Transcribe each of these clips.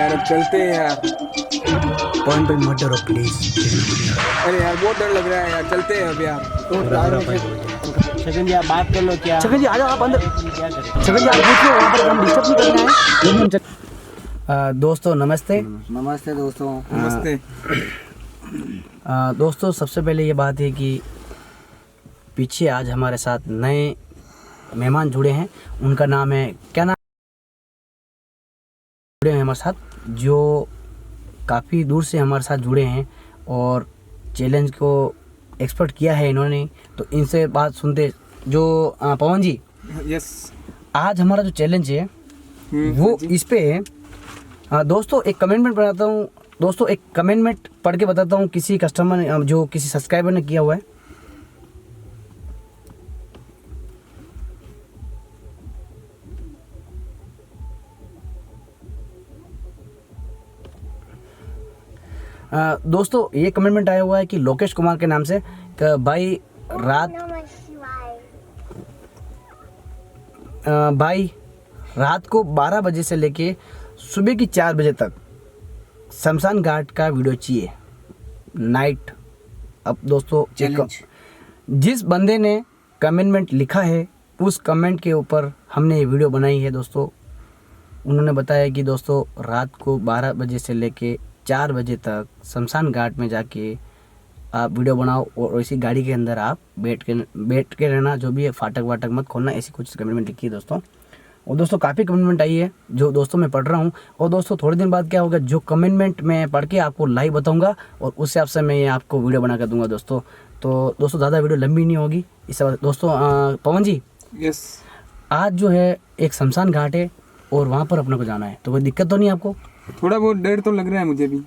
यार अब चलते हैं यार। पॉइंट पे मत डरो प्लीज। अरे यार बहुत डर लग रहा है यार, चलते हैं अब यार। छगन जी आप बात कर लो क्या। छगन जी आ जाओ आप अंदर। क्या करें। छगन जी आप पूछ लो, वहाँ पर हम डिस्टर्ब नहीं करना है, लेकिन हम दोस्तों नमस्ते। नमस्ते दोस्तों। नमस्ते। दोस्तों सबसे पहले ये बात है कि पीछे आज हमारे साथ नए मेहमान जुड़े हैं। उनका नाम है, क्या नाम जुड़े हैं हमारे साथ, जो काफ़ी दूर से हमारे साथ जुड़े हैं और चैलेंज को एक्सपर्ट किया है इन्होंने। तो इनसे बात सुनते, जो पवन जी, यस। आज हमारा जो चैलेंज है वो इस पे है। दोस्तों एक कमेंटमेंट बनाता हूँ, दोस्तों एक कमेंटमेंट पढ़ के बताता हूँ, किसी कस्टमर ने, जो किसी सब्सक्राइबर ने किया हुआ है। दोस्तों ये कमेंटमेंट आया हुआ है कि लोकेश कुमार के नाम से, कि भाई रात को 12 बजे से लेके सुबह की 4 बजे तक शमशान घाट का वीडियो चाहिए, नाइट। अब दोस्तों जिस बंदे ने कमेंटमेंट लिखा है उस कमेंट के ऊपर हमने ये वीडियो बनाई है। दोस्तों उन्होंने बताया कि दोस्तों रात को 12 बजे से लेके 4 बजे तक शमशान घाट में जाके आप वीडियो बनाओ और इसी गाड़ी के अंदर आप बैठ के रहना, जो भी है फाटक वाटक मत खोलना, ऐसी कुछ कमेंटमेंट लिखी है दोस्तों। और दोस्तों काफ़ी कमेंटमेंट आई है जो दोस्तों मैं पढ़ रहा हूँ। और दोस्तों थोड़े दिन बाद क्या होगा, जो कमेंटमेंट मैं पढ़ के आपको लाइव बताऊँगा और उस हिसाब से मैं ये आपको वीडियो बना कर दूँगा दोस्तों। तो दोस्तों ज़्यादा वीडियो लंबी नहीं होगी इस दोस्तों। पवन जी, यस। आज जो है एक शमशान घाट है और वहाँ पर अपने को जाना है, तो कोई दिक्कत तो नहीं आपको? थोड़ा बहुत डर तो लग रहा है मुझे भी।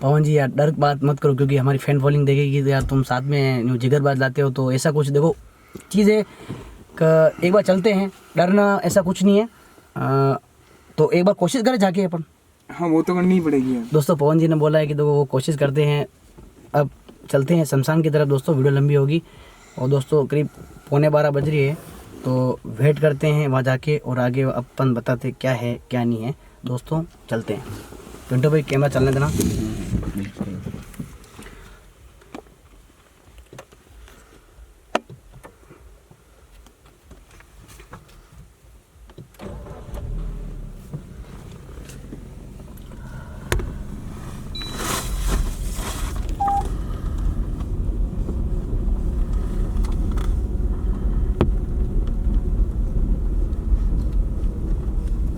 पवन जी यार डर बात मत करो, क्योंकि हमारी फैन फॉलोइंग देखेगी तो यार तुम साथ में जिगरबाज लाते हो, तो ऐसा कुछ देखो चीज़ है कि एक बार चलते हैं, डरना ऐसा कुछ नहीं है। तो एक बार कोशिश करें जाके अपन। हाँ वो तो करनी ही पड़ेगी यार। दोस्तों पवन जी ने बोला है कि देखो वो कोशिश करते हैं। अब चलते हैं शमशान की तरफ दोस्तों, वीडियो लंबी होगी। और दोस्तों करीब 11:15 बज रही है, तो वेट करते हैं वहाँ जाके और आगे अपन बताते क्या है क्या नहीं है। दोस्तों चलते हैं। पिंटू भाई कैमरा चलने देना।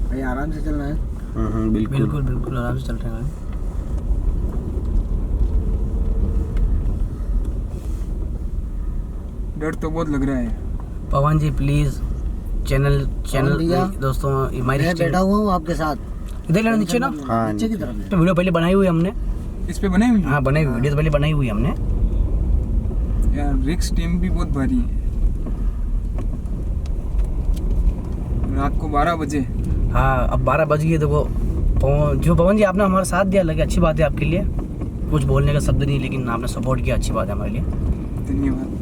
भाई आराम से चलना है। बिल्कुल बिल्कुल आराम से चल रहे हैं। डर तो बहुत लग रहा है। पवन जी प्लीज चैनल भैया, दोस्तों हमारी मैं बैठा हुआ हूँ आपके साथ, इधर लेना नीचे ना। हाँ नीचे की तरफ। तो वीडियो पहले बनाई हुई हमने। इस पे बने हुई हाँ बनाई हुई वीडियो तो पहले बनाई हुई हमने। यार रिक्स टीम भी बहुत भारी है। रात को 12 बजे। हाँ अब 12 बज गए। देखो जो पवन जी आपने हमारा साथ दिया, लगे अच्छी बात है आपके लिए, कुछ बोलने का शब्द नहीं, लेकिन आपने सपोर्ट किया, अच्छी बात है हमारे लिए। धन्यवाद।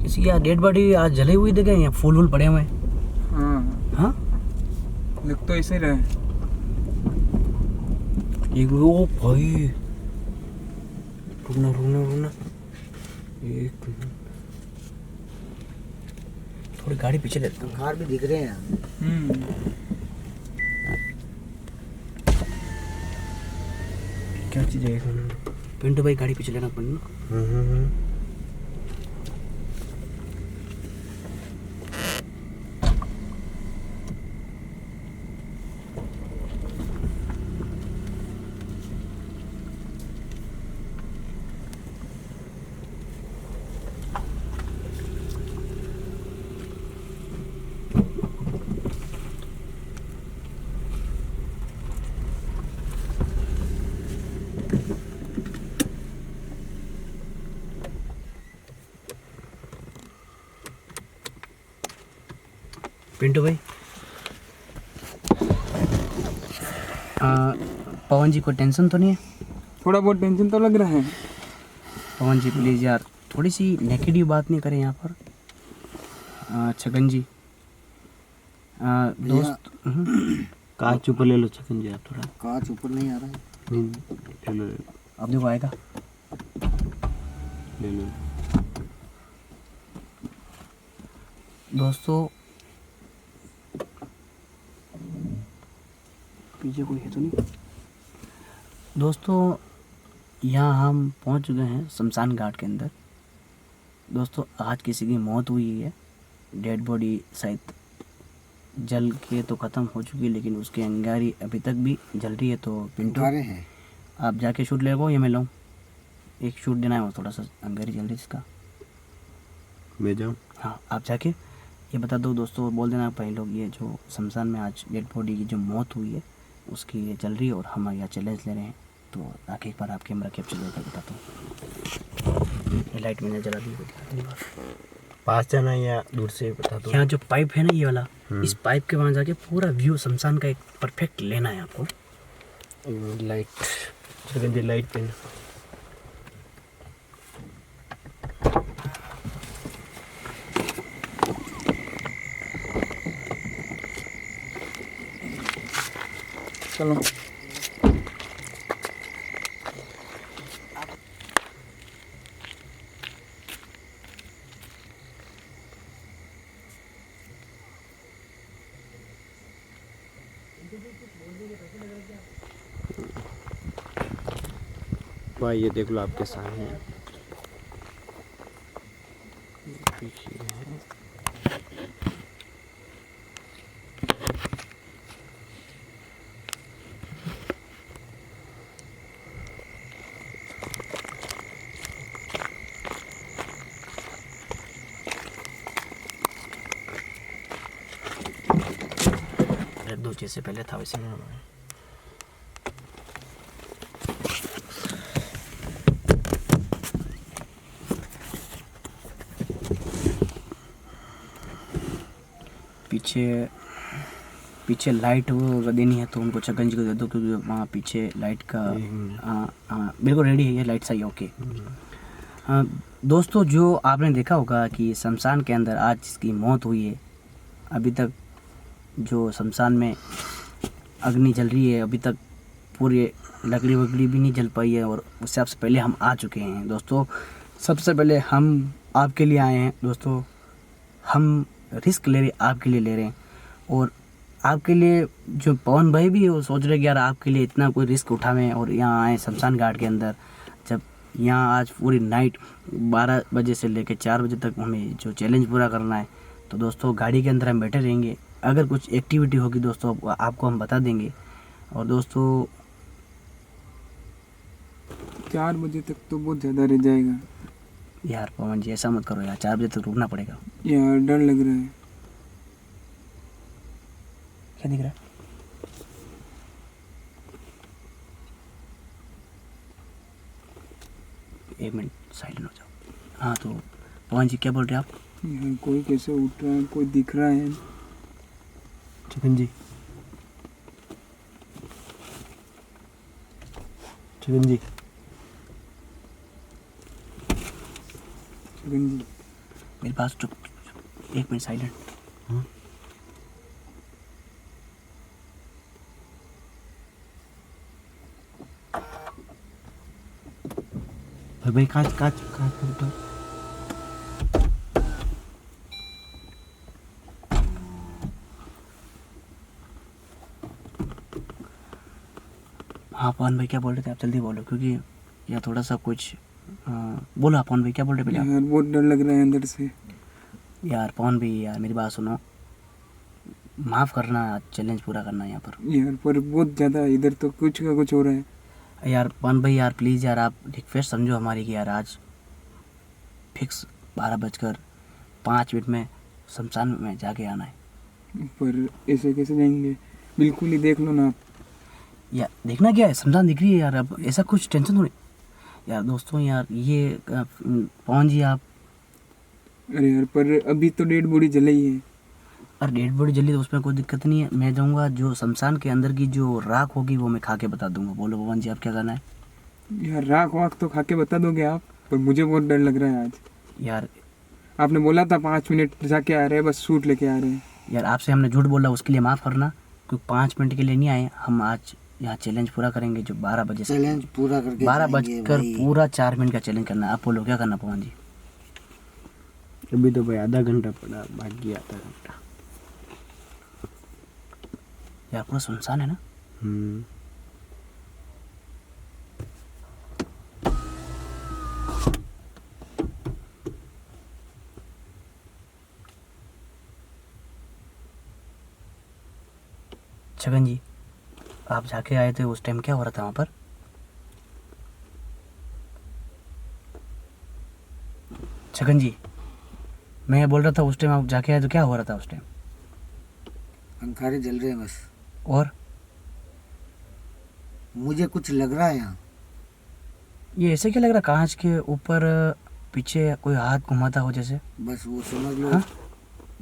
किसी की डेड बॉडी आज जले हुई देखे, यहाँ फूल वूल पड़े हुए हैं। हाँ हाँ लग तो ऐसे रहा है। ओ भाई रुकना रुकना रुकना, एक थोड़ी गाड़ी पीछे लेता हूँ। कार भी दिख रहे हैं। क्या चीज़ है? पिंटू भाई गाड़ी पीछे लेना पड़ेगा। पिंटू भाई पवन जी को टेंशन तो नहीं है? थोड़ा बहुत टेंशन तो लग रहा है। पवन जी प्लीज़ यार थोड़ी सी नेगेटिव बात नहीं करें यहाँ पर। छगन जी दोस्त कांच ऊपर ले लो छकन जी, आप थोड़ा कांच ऊपर नहीं आ रहा है। ले लो अब देखो आएगा। ले लो। दोस्तों पीछे कोई है तो नहीं? दोस्तों यहाँ हम पहुँच चुके हैं शमशान घाट के अंदर। दोस्तों आज किसी की मौत हुई है, डेड बॉडी शायद जल के तो ख़त्म हो चुकी है, लेकिन उसकी अंगारी अभी तक भी जल रही है। तो पिंटू गारे हैं। आप जाके शूट ले लो या मैं लूँ? एक शूट देना है वो, थोड़ा सा अंगारी जल रही है इसका। मैं जाऊँ? हाँ आप जाके ये बता दो दोस्तों, बोल देना भाई लोग ये जो शमशान में आज डेड बॉडी की जो मौत हुई है उसकी ये जल रही है और हम यहाँ चैलेंज ले रहे हैं। तो आके एक बार आप कैमरा कैप्चर करके बताता हूँ। ये लाइट मैंने जला दी, पास जाना या दूर से बता दो? यहाँ जो पाइप है ना ये वाला, इस पाइप के वहाँ जाके पूरा व्यू शमशान का एक परफेक्ट लेना है आपको। लाइट छकन जी, लाइट पेन। चलो भाई ये देख लो आपके सामने पीछे है। दो चीज़ से पहले था वैसे में पीछे लाइट वो देनी है तो उनको छगन जी को दे दो, क्योंकि वहाँ पीछे लाइट का हाँ बिल्कुल रेडी है ये लाइट सही। ओके दोस्तों जो आपने देखा होगा कि शमशान के अंदर आज जिसकी मौत हुई है, अभी तक जो शमशान में अग्नि जल रही है, अभी तक पूरी लकड़ी वकड़ी भी नहीं जल पाई है और उससे सबसे पहले हम आ चुके हैं। दोस्तों सबसे पहले हम आपके लिए आए हैं दोस्तों, हम रिस्क ले रहे आपके लिए ले रहे हैं। और आपके लिए जो पवन भाई भी है वो सोच रहे कि यार आपके लिए इतना कोई रिस्क उठावें और यहाँ आए शमशान घाट के अंदर। जब यहाँ आज पूरी नाइट 12 बजे से लेकर 4 बजे तक हमें जो चैलेंज पूरा करना है, तो दोस्तों गाड़ी के अंदर हम बैठे रहेंगे। अगर कुछ एक्टिविटी होगी दोस्तों आपको हम बता देंगे। और दोस्तों 4 बजे तक तो बहुत ज़्यादा रह जाएगा यार पवन जी ऐसा मत करो यार, 4 बजे तक रुकना पड़ेगा। यार डर लग रहा है। क्या दिख रहा है? एक मिनट साइलेंट हो जाओ। हाँ तो पवन जी क्या बोल रहे हैं आप? यार कोई कैसे उठ रहा है, कोई दिख रहा है। छकन जी, छकन जी, छगन जी मेरे पास चुप, एक मिनट साइलेंट। भाई कांच कांच कांच उठो। हाँ पवन भाई क्या बोल रहे थे आप? जल्दी बोलो क्योंकि या थोड़ा सा कुछ बोलो। पवन भाई क्या बोल रहे पहले आप? यार बहुत डर लग रहा है अंदर से। यार पवन भाई यार मेरी बात सुनो, माफ़ करना, चैलेंज पूरा करना है यहाँ पर। यार पर बहुत ज़्यादा इधर तो कुछ का कुछ हो रहा है। यार पवन भाई यार प्लीज़ यार आप रिक्वेस्ट समझो हमारी कि यार आज फिक्स 12:05 में शमशान में जाके आना है। पर ऐसे कैसे जाएंगे? बिल्कुल ही देख लो ना आप। यार देखना क्या है, शमशान दिख रही है यार, अब ऐसा कुछ टेंशन थोड़ी। यार दोस्तों यार ये पवन जी आप अरे यार पर अभी तो डेड बॉडी जलाई है। और डेड बॉडी जल्दी तो उसमें कोई दिक्कत नहीं है। मैं जाऊंगा जो शमशान के अंदर की जो राख होगी वो मैं खा के बता दूंगा। बोलो भगवान जी, आप क्या करना है? यार राख वाख तो खा के बता दोगे आप, पर मुझे बहुत डर लग रहा है आज। यार आपने बोला था 5 मिनट जाके आ रहे हैं, बस सूट लेके आ रहे हैं। यार आपसे हमने झूठ बोला, उसके लिए माफ़ करना, क्योंकि 5 मिनट के लिए नहीं आए हम। आज यहाँ चैलेंज पूरा करेंगे जो 12 बजे से। चैलेंज पूरा करके 12 जाएंगे बजकर भाई। पूरा 4 मिनट का चैलेंज करना है। आप बोलो क्या करना पवन जी? अभी तो भाई आधा घंटा पड़ा, बाकी आधा घंटा। यार पूरा सुनसान है ना? छगन जी, आप जाके आए थे उस टाइम क्या हो रहा था वहाँ पर? छगन जी, मैं बोल रहा था उस टाइम आप जाके आए तो क्या हो रहा था उस टाइम? पंखारे जल रहे हैं बस। और मुझे कुछ लग रहा है यहाँ। ये ऐसे क्या लग रहा, कांच के ऊपर पीछे कोई हाथ घुमाता हो जैसे? बस वो समझ लो। हाँ?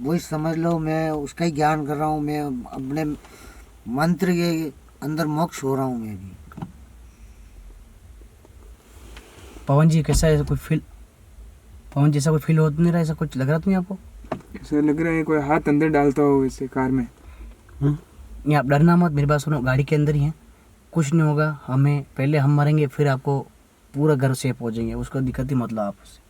वही समझ लो, मैं उसका ही ज्ञान कर रहा हूँ। मैं अपने मंत्र के अंदर मोक्ष हो रहा हूँ मैं भी। पवन जी कैसा है, कोई फील? पवन जी ऐसा कोई फील हो नहीं रहा, ऐसा कुछ लग रहा तो नहीं आपको? ऐसा लग रहा है कोई हाथ अंदर डालता हो वैसे कार में। नहीं आप डरना मत, मेरी बात सुनो, गाड़ी के अंदर ही है, कुछ नहीं होगा हमें। पहले हम मरेंगे फिर आपको पूरा घर से पहुँचेंगे, उसका दिक्कत ही मत लो आप उससे।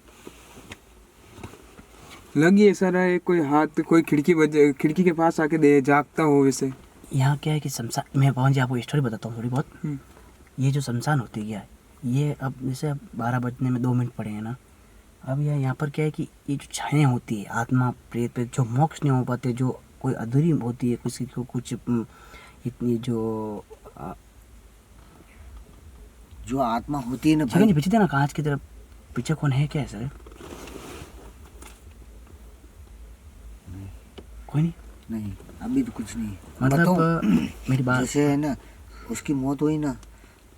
लग ही ऐसा रहा है कोई हाथ कोई खिड़की के पास आके दे जागता हो वैसे। यहाँ क्या है कि शमशान, मैं पवन जी आपको स्टोरी बताता हूँ थोड़ी बहुत। ये जो शमशान होती है क्या है, ये अब जैसे अब 12 बजने में 2 मिनट पड़े हैं ना। अब यहाँ पर क्या है कि ये जो छाएँ होती है आत्मा प्रेत पे, जो मोक्ष नहीं हो पाते, जो कोई अधूरी होती है किसी को, कुछ इतनी जो आत्मा होती है ना छगन जी पीछे थे ना कांच की तरफ, पीछे कौन है क्या है सर? कोई नहीं? नहीं अभी तो कुछ नहीं। मतलब बताऊं? मेरी बात, जैसे है ना, उसकी मौत हुई ना,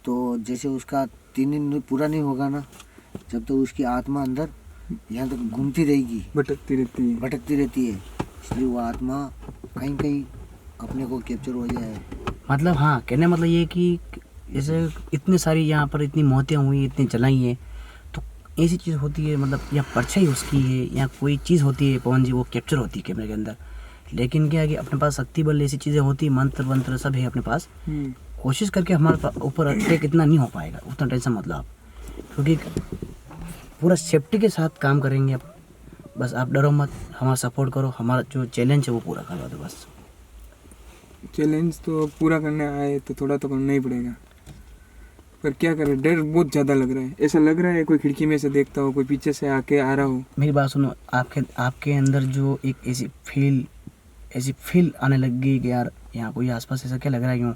तो जैसे उसका 3 दिन पूरा नहीं होगा ना, जब तक तो उसकी आत्मा अंदर यहाँ तक घूमती रहेगी, भटकती रहती है। इसलिए वो आत्मा कहीं कहीं अपने को कैप्चर हो जाए। मतलब हाँ कहने मतलब ये कि जैसे इतने सारी यहाँ पर इतनी मौतें हुई, इतनी जलाई हैं, तो ऐसी चीज़ होती है, मतलब या परछाई उसकी है या कोई चीज़ होती है पवन जी, वो कैप्चर होती है कैमरे के अंदर। लेकिन क्या है कि अपने पास शक्ति बल ऐसी चीज़ें होती है, मंत्र वंत्र सब है अपने पास। कोशिश करके हमारे ऊपर अटैक इतना नहीं हो पाएगा, उतना टेंशन मत लो आप, क्योंकि पूरा सेफ्टी के साथ काम करेंगे आप। बस आप डरो मत, हमारा सपोर्ट करो, हमारा जो चैलेंज है वो पूरा करवा दो बस। चैलेंज तो पूरा करने आए तो थोड़ा तो करना ही पड़ेगा, पर क्या करें, डर बहुत ज़्यादा लग रहा है। ऐसा लग रहा है कोई खिड़की में से देखता हो, कोई पीछे से आके आ रहा हो। मेरी बात सुनो, आपके अंदर जो एक ऐसी फील आने लग गई कि यार यहाँ कोई आसपास, ऐसा क्या लग रहा है क्यों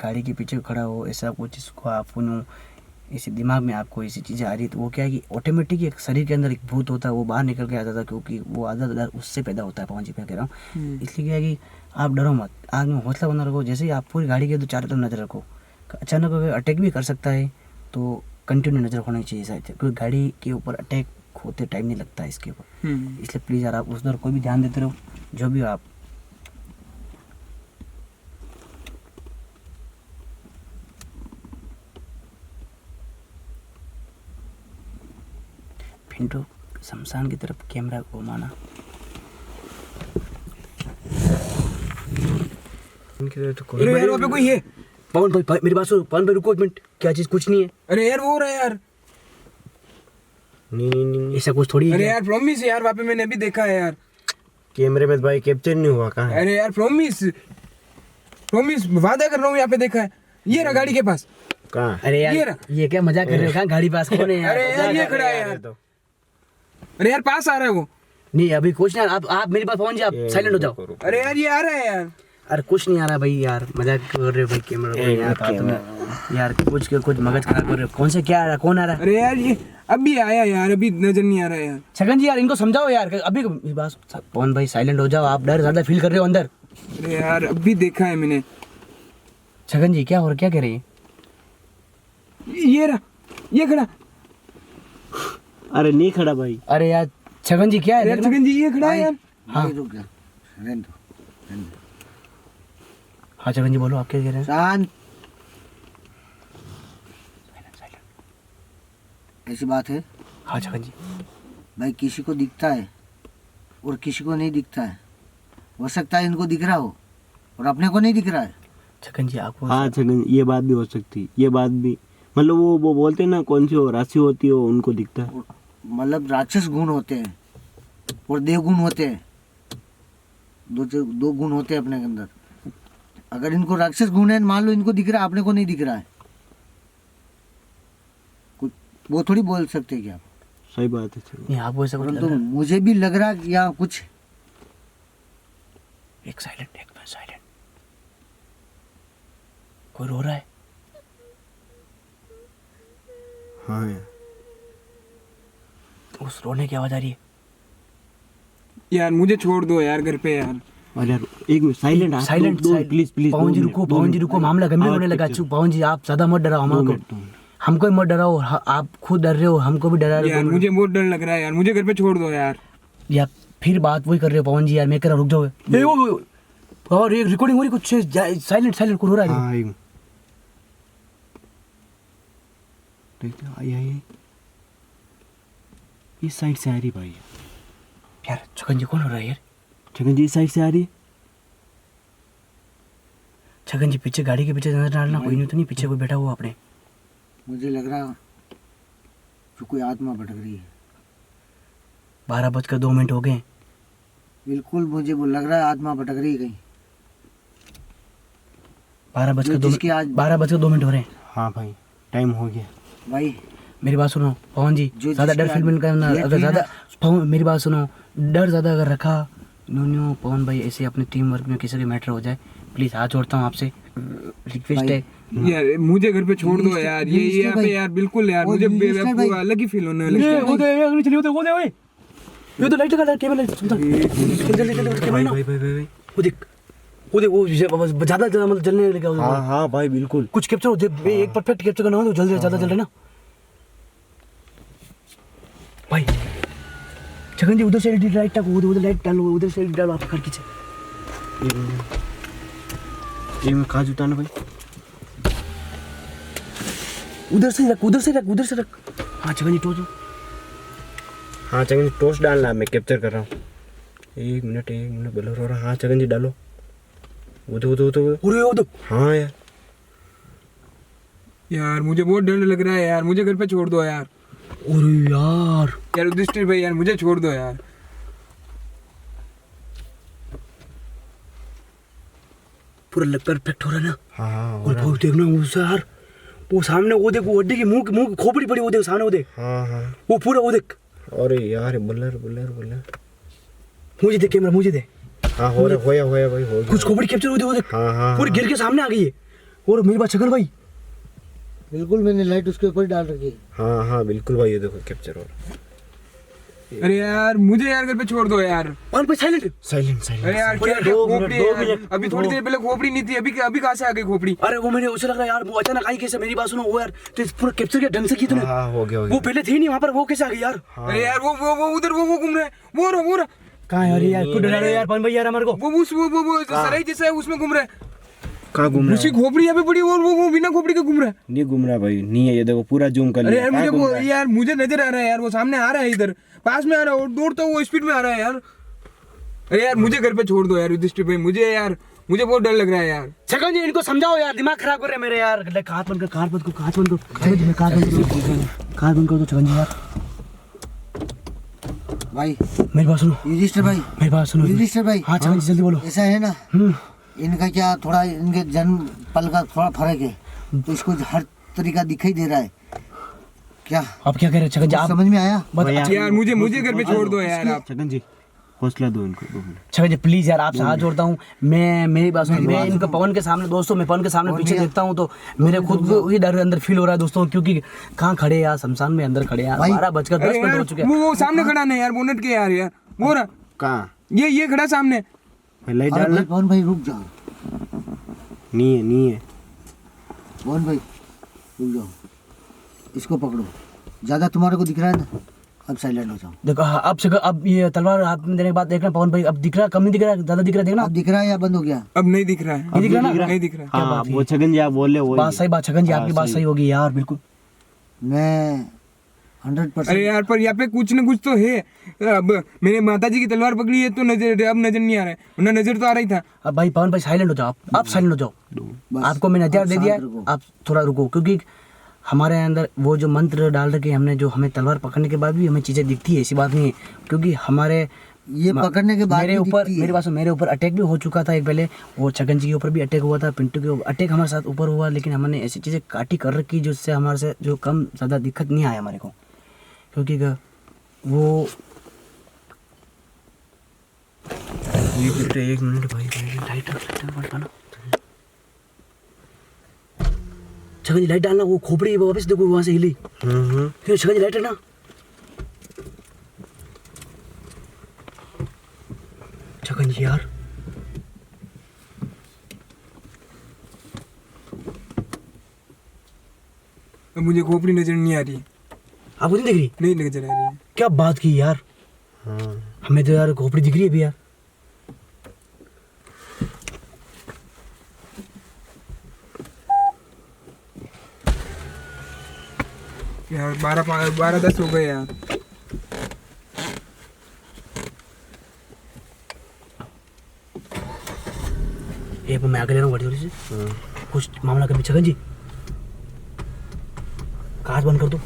गाड़ी के पीछे खड़ा हो, ऐसा कुछ इसको आप सुनो, इसी दिमाग में आपको ऐसी चीज़ें आ रही है, तो वो क्या है कि ऑटोमेटिक एक शरीर के अंदर एक भूत होता है, वो बाहर निकल के आता था, क्योंकि वो आधा डर उससे पैदा होता है। पवन जी कह रहा हूँ, इसलिए क्या है कि आप डरो मत, आग में हौसला बना रखो। जैसे ही आप पूरी गाड़ी के तो चारों तरफ नज़र रखो, अचानक अगर अटैक भी कर सकता है तो कंटिन्यू नज़र होनी चाहिए शायद, क्योंकि गाड़ी के ऊपर अटैक होते टाइम नहीं लगता है इसके ऊपर। इसलिए प्लीज़ यार आप उस दर कोई भी ध्यान देते रहो, जो भी आप। पिंटू शमशान की तरफ कैमरा घुमाना। अरे यार वहाँ पे कोई है। पवन भाई मेरी बात सुनो, पवन भाई रुको एक मिनट, क्या चीज़? कुछ नहीं है। अरे यार वो रहा है यार। नहीं ऐसा कुछ थोड़ी है। अरे यार प्रॉमिस यार, वहाँ पे मैंने अभी देखा है यार। कैमरे में भाई कैप्चर नहीं हुआ, कहाँ है? अरे यार प्रॉमिस वादा कर रहा हूँ, यहाँ पे देखा है। ये रहा गाड़ी के पास। कहाँ? अरे ये यार रहा। ये क्या मजाक कर रहे हो? कहाँ गाड़ी पास कौन है यार? अरे यार ये खड़ा है यार। अरे यार पास आ रहा है वो। नहीं अभी कुछ नहीं, आप मेरी बात पवन जी, आप साइलेंट हो जाओ। अरे यार ये आ रहा है यार। अरे कुछ नहीं आ रहा भाई, यार मजाक कर रहे हो भाई, कैमरा को यहाँ का तुम यार कुछ मगज खराब कर रहे हो। कौन से क्या आ रहा है, कौन आ रहा है? अरे यार ये अभी आया यार, अभी नजर नहीं आ रहा है यार। छगन जी यार इनको समझाओ यार, अभी मेरी बात। पवन भाई साइलेंट हो जाओ, आप डर ज्यादा फील कर रहे हो अंदर। अरे यार अभी देखा है मैंने। छगन जी क्या हो रहा, क्या कह रही है? ये रहा, ये खड़ा। अरे नहीं खड़ा भाई। अरे यार छगन जी क्या है? यार छगन जी ये खड़ा है यार। हाँ रुक जा, रहने दो। हाँ छगन जी बोलो, आप क्या कह रहे हैं? शांत। ऐसी बात है हाँ छगन जी। भाई, किसी को दिखता है और किसी को नहीं दिखता है। हो सकता है इनको दिख रहा हो और अपने को नहीं दिख रहा है। छगन जी आपको हाँ छगन, ये बात भी हो सकती है, ये बात भी, मतलब वो बोलते हैं ना, कौन सी हो राशि होती है, उनको दिखता है। मतलब राक्षस गुण होते हैं और देव गुण होते हैं, दो गुण होते हैं अपने के अंदर। अगर इनको राक्षस गुण है, मान लो इनको दिख रहा है, अपने को नहीं दिख रहा है, कुछ वो थोड़ी बोल सकते हैं क्या आप? सही बात है छगन। नहीं, आपको ऐसा कुछ लग परंतु रहा है? मुझे भी लग रहा है कि यहाँ कुछ एक साइलेंट, एक मिनट साइलेंट। कोई रो रहा है? हाँ यार, उस रोने की आवाज आ रही है। यार मुझे छोड़ दो यार घर पे यार। और यार एक minute silent, silent please please. Pawan ji रुको, पवन जी रुको, मामला गंभीर होने लगा। चुप पवन जी, आप ज्यादा मत डराओ हमको, हमको भी मत डराओ। आप खुद डर रहे हो, हमको भी डरा रहे यार हो। मुझे बहुत डर लग रहा है यार, मुझे घर पे छोड़ दो यार। या फिर बात वही कर रहे हो पवन जी यार, मैं कह रहा रुक जाओ। ए, वो, और एक रिकॉर्डिंग हो रही कुछ, साइलेंट साइलेंट हो रहा है। हाँ एक मिनट, देखते हो, आई इस साइड से आ रही भाई। यार छगन जी कौन हो रहा है यार? छगन जी इस साइड से आ रही है। छगन जी पीछे, गाड़ी के पीछे नजर डालना, कोई नहीं तो नहीं पीछे कोई बैठा हुआ अपने। मुझे लग रहा जो कोई आत्मा भटक रही है। 12:02 हो गए। बिल्कुल मुझे वो लग रहा है आत्मा भटक रही है कहीं। 12:02 हो रहे हैं। हाँ भाई, टाइम हो गया भाई मेरी बात सुनो पवन जी, जो ज्यादा डर जिसकी फील करना। ये अगर थी ज्यादा ना- पवन मेरी बात सुनो, डर ज्यादा अगर रखा न्यू पवन भाई, ऐसे अपने टीम वर्क में किसी का मैटर हो जाए, प्लीज हाथ जोड़ता हूँ आपसे, रिक्वेस्ट है। यार मुझे घर पे छोड़ दो यार। ये यहाँ पे यार बिल्कुल यार, मुझे अलग ही फील होने लगता है। ये तो लाइट लगा, केबल वो ज्यादा मतलब जलने लगा। हाँ हाँ भाई बिल्कुल। कुछ कैप्चर हो जाए, एक परफेक्ट कैप्चर करना हो तो जल्दी ज्यादा जल रहा है ना भाई। छगन जी उधर से लाइट टाको, उधर लाइट डालो, उधर से डालो आप घर पीछे। ये मैं कहाँ जुटाना भाई? उधर से रख, उधर से रख, उधर से रख। हाँ छगन जी टोच। हाँ छगन जी टोस्ट डालना, मैं कैप्चर कर रहा हूँ। एक मिनट बोलो रो रहा। हाँ छगन जी डालो। उधर हाँ यार, यार मुझे बहुत डर लग रहा है यार, मुझे घर पे छोड़ दो यार। अरे यार यार युधिष्ठिर भाई यार मुझे छोड़ दो यार। पूरा परफेक्ट हो रहा है ना। हाँ और वो देखना उससे यार, वो सामने वो देख, वो अड्डे की मुंह खोपड़ी पड़ी, वो देख सामने, वो देख। हाँ वो पूरा वो देख। अरे यार बुल्लर मुझे दे कैमरा, मुझे दे। हाँ होया भाई, हो गया। कुछ खोपड़ी कैप्चर हो वो देख। हाँ पूरी गिर के सामने आ गई है। और मेरी बात छगन भाई, बिल्कुल मैंने लाइट उसके ऊपर डाल रखी है। हाँ बिल्कुल भाई, ये देखो कैप्चर हो रहा। अरे यार मुझे यार घर पे छोड़ दो यार। और भाई साइलेंट। अरे यार क्या खोपड़ी है यार? अभी थोड़ी देर पहले खोपड़ी नहीं थी, अभी कहाँ से आ गई खोपड़ी? अरे वो मैंने उसे लग रहा है यार, वो अचानक आई कैसे? मेरी बात सुनो, वो यार तो पूरा कैप्चर किया ढंग से की तूने। हाँ हो गया। वो पहले थी नहीं वहाँ पर, वो कैसे आ गई यार? अरे यार वो उधर वो घूम रहा है, वो रहा कहाँ है? अरे यार तू डरा रहा है यार पवन भाई यार हमारे को। वो सराय जैसा है उसमें घूम रहा है। कहाँ घूम रहा उसकी खोपड़ी यहाँ पे पड़ी और वो बिना खोपड़ी के घूम रहा है। नहीं घूम रहा भाई, नहीं है, ये देखो पूरा जूम कर अरे लिया। यार कहाँ घूम रहा है? यार मुझे नजर आ रहा है यार, वो सामने आ रहा है, इधर पास में आ रहा है और दौड़ता हुआ स्पीड में आ रहा है यार। अरे यार मुझे घर पे छोड़ दो यार युधिष्ठिर भाई, मुझे बहुत डर लग रहा है यार। छगन जी इनको समझाओ यार, दिमाग खराब कर रहे हैं मेरे यार। हाथ बंद कर, कार बंद कर, छगन जी मैं कार बंद कर दो छगन जी यार। भाई मेरी बात सुनो, युधिष्ठिर भाई, मेरी बात सुनो। युधिष्ठिर भाई, हाँ छगन जी जल्दी बोलो। ऐसा है ना, इनका क्या थोड़ा इनके जन्म पल का थोड़ा फर्क है, तो इसको हर तरीका दिखाई दे रहा है क्या? आप क्या कह रहे हैं छगन जी? आप समझ में आया? यार मुझे घर पे छोड़ दो यार आप। छगन जी हौसला दो इनको 2 मिनट। छगन जी प्लीज यार, आपसे हाथ जोड़ता हूँ। मैं मेरी बात सुनो, मैं इनको पवन के सामने, दोस्तों मैं पवन के सामने पीछे देखता हूँ तो मेरे खुद को ही डर अंदर फील हो रहा है दोस्तों, क्योंकि कहाँ खड़े यार, शमशान में अंदर खड़े यार। 12:10 हो चुके हैं। वो सामने खड़ा नहीं यार, बोनट के यार वो रहा, कहाँ ये खड़ा सामने। लाइट अरे डालना। भाई पवन भाई रुक जाओ, नहीं है। पवन भाई रुक जाओ, इसको पकड़ो। ज्यादा तुम्हारे को दिख रहा है ना, अब साइलेंट हो जाओ। देखो हाँ, अब ये तलवार हाथ में देने के बाद देखना पवन भाई, अब दिख रहा, कम नहीं दिख रहा, ज्यादा दिख रहा, देखना। अब दिख रहा है या बंद हो गया? अब नहीं दिख रहा है, नहीं दिख रहा ना? नहीं दिख रहा है। हाँ वो छगन जी आप बोल रहे हो बात सही, बात छगन जी आपकी बात सही होगी यार, बिल्कुल। मैं 100%। अरे यार पर यहाँ पे कुछ न कुछ तो है। अब मैंने माता जी की तलवार पकड़ी है तो नजर, अब नजर नहीं आ रहा है, वरना नजर तो आ रही था। अब भाई पवन भाई साइलेंट हो जाओ, आप साइलेंट हो जाओ। बस, आपको मैंने हथियार आप दे दिया शांत है, रहो। आप थोड़ा रुको, क्योंकि हमारे अंदर वो जो मंत्र डाल रखे हमने, जो हमें तलवार पकड़ने के बाद भी हमें चीजें दिखती है, ऐसी बात नहीं है। क्योंकि हमारे ये पकड़ने के बाद मेरे भी ऊपर, दिखती है। मेरे पास मेरे ऊपर अटैक भी हो चुका था एक पहले, वो छगन जी के ऊपर भी अटैक हुआ था, पिंटू के ऊपर अटैक हमारे साथ ऊपर हुआ, लेकिन हमने ऐसी चीजें काटी कर रखी जिससे हमारे से जो कम ज़्यादा दिक्कत नहीं आया हमारे को, क्योंकि वो एक मिनट भाई, लाइट ना छगन जी, लाइट डालना, वो खोपड़ी वापस देखो वहां से हिली, फिर छगन जी लाइट है ना, छगन जी यार अब मुझे खोपड़ी नजर नहीं आ रही है, आपको नहीं दिख रही? नहीं नजर आ रही है। क्या बात की यार, हमें तो यार खोपड़ी दिख रही है भी यार। यार 12-10 हो गए यार। एक मैं आगे ले रहा हूँ गाड़ी थोड़ी सी, कुछ मामला कभी छगन जी कांच बंद कर दो।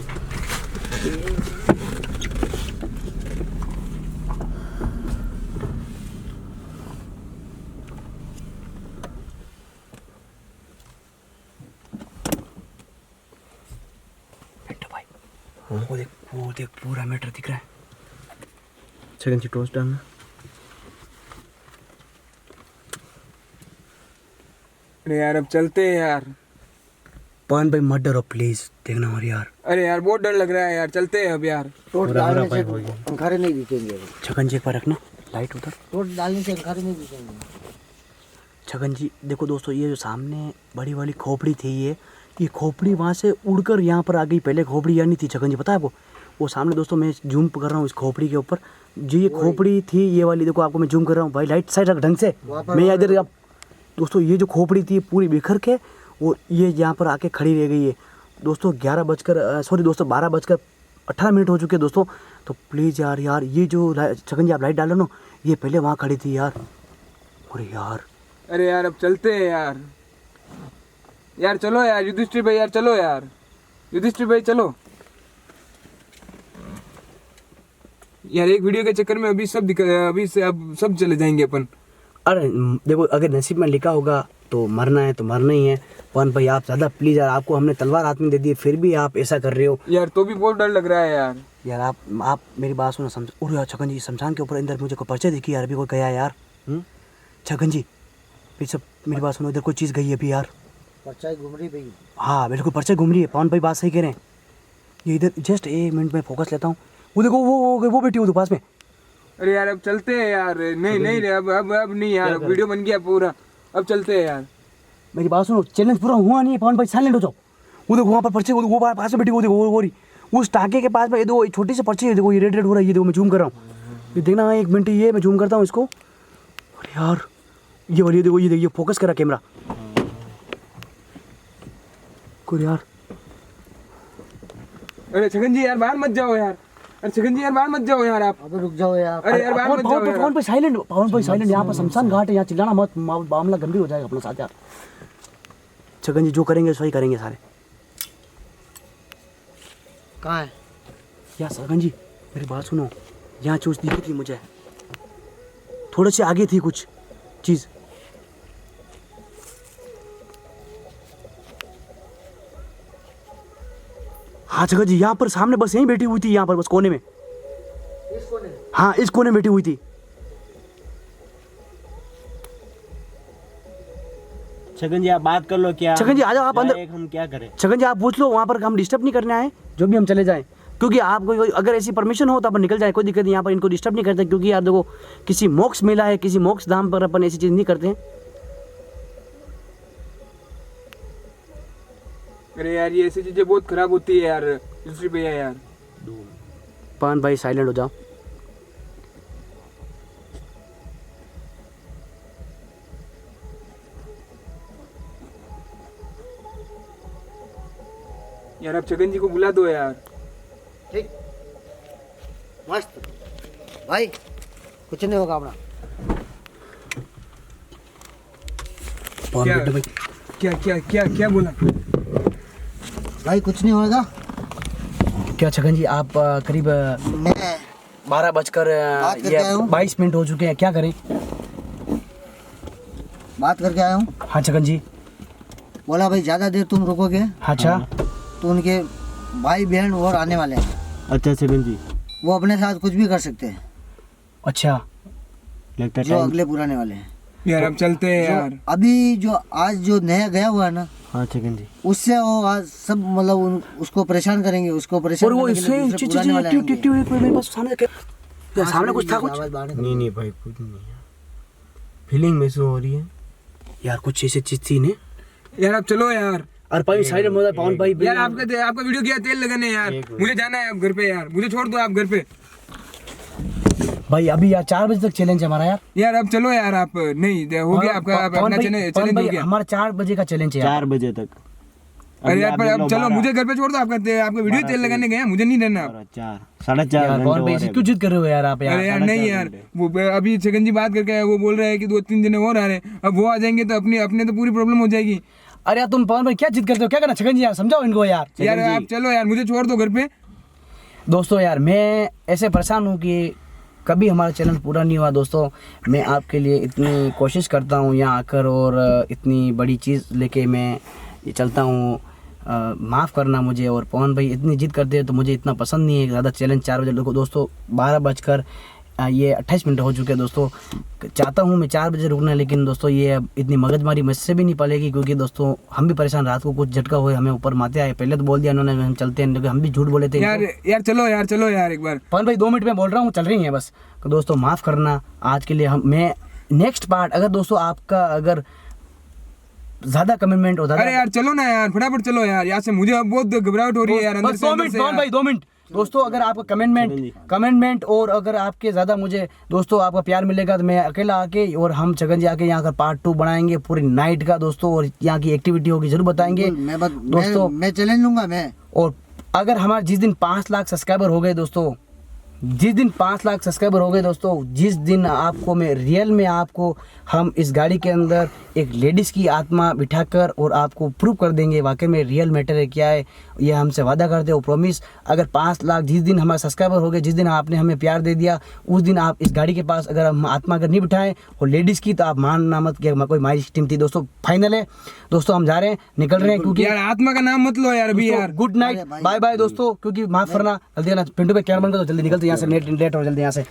भाई वो देख पूरा मीटर दिख रहा है। छगन जी टोस्ट डालना। अरे यार अब चलते हैं यार। पवन भाई मत डरो प्लीज, देखना और यार। अरे यार बहुत डर लग रहा है यार, चलते हैं अब यार। टोर्च डालने से अंगारे नहीं दिखेंगे। छगन जी एक बार रखना लाइट उधर। टोर्च डालने से अंगारे नहीं दिखेंगे। छगन जी देखो दोस्तों, ये जो सामने बड़ी वाली खोपड़ी थी, ये खोपड़ी वहाँ से उड़कर यहाँ पर आ गई। पहले खोपड़ी यहाँ नहीं थी छगन जी, पता है आपको? वो सामने दोस्तों मैं जूम कर रहा हूँ इस खोपड़ी के ऊपर, जो ये खोपड़ी थी ये वाली, देखो आपको मैं जूम कर रहा हूँ भाई, लाइट साइड रख ढंग से। मैं इधर अब दोस्तों ये जो खोपड़ी थी पूरी बिखर के और ये यहाँ पर आके खड़ी रह गई है दोस्तों। 12:18 हो चुके हैं दोस्तों। तो प्लीज़ यार ये जो छगन जी आप लाइट डालो ना, ये पहले वहाँ खड़ी थी यार। अरे यार, अरे यार अब चलते हैं यार। यार चलो यार युधिष्ठिर भाई, यार चलो यार युधिष्ठिर भाई चलो यार। एक वीडियो के चक्कर में अभी से अब सब चले जाएंगे अपन। अरे देखो अगर नसीब में लिखा होगा तो मरना है तो मरना ही है। पवन भाई आप ज़्यादा प्लीज़ यार, आपको हमने तलवार हाथ में दे दी फिर भी आप ऐसा कर रहे हो यार। तो भी बहुत डर लग रहा है यार। यार आप मेरी बात सुनो, समझ। और यार छगन जी शमशान के ऊपर अंदर मुझे कोई पर्चे देखी यार, अभी कोई गया यार। छगन जी पीछे मेरी बात सुनो, इधर कोई चीज़ गई है अभी यार। परछाई घूम रही भाई। हाँ बिल्कुल पर्चे घूम रही है। पवन भाई बात सही कह रहे हैं। ये इधर जस्ट 1 मिनट में फोकस लेता हूँ। वो देखो वो बैठी हुई पास में। अरे यार अब चलते हैं यार। नहीं अब नहीं यार, वीडियो बन गया पूरा, अब चलते हैं यार। मेरी बात सुनो, चैलेंज पूरा हुआ नहीं है पवन भाई, साइलेंट हो जाओ। वो देखो वहाँ पर पर्चे, वो पास में बैठी, वो देखो वो रही उस टाके के पास में। ये दो छोटी सी पर्ची है, देखो ये रेड हो रहा है, ये देखो मैं जूम कर रहा हूँ, ये देखना 1 मिनट, ये मैं जूम करता हूँ इसको। अरे यार ये वाली देखो, ये देखिए फोकस करा कैमरा को यार। अरे छगन जी यार बाहर मत जाओ यार। अरे छगन जी यार बाहर मत जाओ यार आप। अबे रुक जाओ यार। अरे यार बाहर मत जाओ यार। पवन भाई साइलेंट, पवन भाई साइलेंट। यहाँ पर शमशान घाट है, यहाँ चिल्लाना मत, मामला गंभीर हो जाएगा अपने साथ यार। छगन जी जो करेंगे सही करेंगे सारे। कहाँ है यार छगन जी मेरी बात सुनो, यहाँ चूज दिखी थी मुझे, थोड़े से आगे थी कुछ चीज़। हाँ छगन जी यहाँ पर सामने बस यहीं बैठी हुई थी, यहाँ पर बस कोने में। इस कोने में? हाँ इस कोने में बैठी हुई थी। छगन जी आप बात कर लो क्या? छगन जी आ जाओ आप अंदर। हम क्या करें? छगन जी आप पूछ लो, वहाँ पर हम डिस्टर्ब नहीं करने आए, जो भी हम चले जाएं। क्योंकि आपको अगर ऐसी परमिशन हो तो अपन निकल जाए, कोई दिक्कत नहीं। यहाँ पर इनको डिस्टर्ब नहीं करते, क्योंकि यार देखो किसी मोक्ष मेला है, किसी मोक्ष धाम पर अपन ऐसी चीज़ नहीं करते हैं। अरे यार ये ऐसी चीजें बहुत खराब होती है यार युधिष्ठिर भैया यार। पवन भाई साइलेंट हो जाओ। यार अब छगन जी को बुला दो यार। ठीक, मस्त भाई, कुछ नहीं होगा अपना। पवन क्या बेटे भाई, क्या क्या क्या क्या बोला? भाई कुछ नहीं होगा। क्या छगन जी आप करीब मैं 12 बजकर बात करके आया हूँ। 22 मिनट हो चुके हैं, क्या करें? बात करके आया हूँ। हाँ छगन जी। बोला भाई ज़्यादा देर तुम रुकोगे अच्छा तो उनके भाई बहन और आने वाले हैं, अच्छा छगन जी, वो अपने साथ कुछ भी कर सकते हैं, अच्छा लगता है जो टाइम। अगले पुराने वाले हैं। यार अब चलते हैं जो यार। अभी जो आज जो नया गया हुआ है ना, हाँ छगन जी, उससे वो आज सब मतलब उसको परेशान करेंगे, उसको परेशान और वो करने के लिए इससे दूसरे पुराने वाले आएंगे। मेरे पास सामने क्या सामने कुछ था कुछ? आवाज़ बाहर निकल नहीं नहीं भाई कुछ नहीं है, फीलिंग महसूस हो रही है। यार कुछ ऐसी चीज थी ने। यार अब चलो यार। और भाई साइड में पवन भाई यार आपका वीडियो क्या तेल लगाने यार। एक मिनट। मुझे जाना है अब घर पे यार, मुझे छोड़ दो आप घर पे। भाई अभी यार 4 बजे तक चैलेंज है हमारा यार। यार अब चलो यार आप। नहीं हो गया आपका पवन अपना भाई- चैलेंज पवन हो भाई, गया। हमारा 4 बजे का चैलेंज है यार। 4 बजे तक। अरे यार आप पर देख अब लो, चलो 12, मुझे घर पे छोड़ दो। आपका वीडियो 12 तेल लगाने गए हैं, मुझे नहीं रहना। 4 4:30 यार पवन भाई घंटे क्यों जिद कर रहे हो यार आप यार? अरे यार साढ़े नहीं 4 यार, घंटे। वो अभी छगन जी बात करके आए, वो बोल रहे हैं कि 2-3 जने और आ रहे हैं। अब वो आ जाएंगे तो अपने तो पूरी प्रॉब्लम हो जाएगी। अरे यार तुम पवन भाई क्या जिद करते हो? क्या करना छगन जी यार, समझाओ इनको यार। यार जी। आप चलो यार, मुझे छोड़ दो घर पे। दोस्तों यार मैं ऐसे परेशान हूँ कि कभी हमारा चैलेंज पूरा नहीं हुआ। दोस्तों मैं आपके लिए इतनी कोशिश करता हूँ यहाँ आकर, और इतनी बड़ी चीज़ लेके मैं ये चलता हूँ। माफ़ करना मुझे। और पवन भाई इतनी जिद करते हैं तो मुझे इतना पसंद नहीं है ज़्यादा चैलेंज 4 बजे। देखो दोस्तों 12 बजकर ये 28 मिनट हो चुके हैं दोस्तों। चाहता हूँ मैं 4 बजे रुकना, लेकिन दोस्तों ये अब इतनी मगजमारी मुझसे भी नहीं पलेगी, क्योंकि दोस्तों हम भी परेशान, रात को कुछ झटका हुए हमें ऊपर माते आए। पहले तो बोल दिया उन्होंने हम चलते हैं, लेकिन हम भी झूठ बोले थे यार इनको। यार चलो यार एक बार। पवन भाई 2 मिनट में बोल रहा हूँ, चल रही है बस। तो दोस्तों माफ़ करना आज के लिए। मैं नेक्स्ट पार्ट अगर दोस्तों आपका अगर ज़्यादा कमिटमेंट होता अरे यार चलो ना यार, फटाफट चलो यार यहाँ से। मुझे अब बहुत घबराहट हो रही है यार अंदर बस से। 2 अंदर मिनट से पवन यार। भाई 2 मिनट। दोस्तों अगर आपका कमेंटमेंट और अगर आपके ज़्यादा मुझे दोस्तों आपका प्यार मिलेगा तो मैं अकेला आके और हम छगन जी आके यहाँ का पार्ट 2 बनाएंगे पूरी नाइट का दोस्तों, और यहाँ की एक्टिविटी होगी जरूर बताएंगे दोस्तों। मैं चैलेंज लूंगा मैं। और अगर हमारे जिस दिन 5 लाख सब्सक्राइबर हो गए दोस्तों, जिस दिन 5 लाख सब्सक्राइबर हो गए दोस्तों, जिस दिन आपको मैं रियल में आपको हम इस गाड़ी के अंदर एक लेडीज़ की आत्मा बिठाकर और आपको प्रूव कर देंगे वाकई में रियल मैटर है क्या है। ये हमसे वादा करते हो प्रॉमिस। अगर 5 लाख जिस दिन हमारे सब्सक्राइबर हो गए, जिस दिन आपने हमें प्यार दे दिया, उस दिन आप इस गाड़ी के पास अगर हम आत्मा अगर नहीं बिठाएं और लेडीज़ की, तो आप मानना मत कि कोई हमारी टीम थी दोस्तों। फाइनल है दोस्तों, हम जा रहे हैं, निकल रहे हैं, क्योंकि यार आत्मा का नाम मत लो यार अभी यार। गुड नाइट, बाय बाय दोस्तों। क्योंकि माफ करना, जल्दी आना पिंटू पे कैमरा बंद कर दो, जल्दी निकलते यहाँ से, लेट हो जल्दी यहाँ से।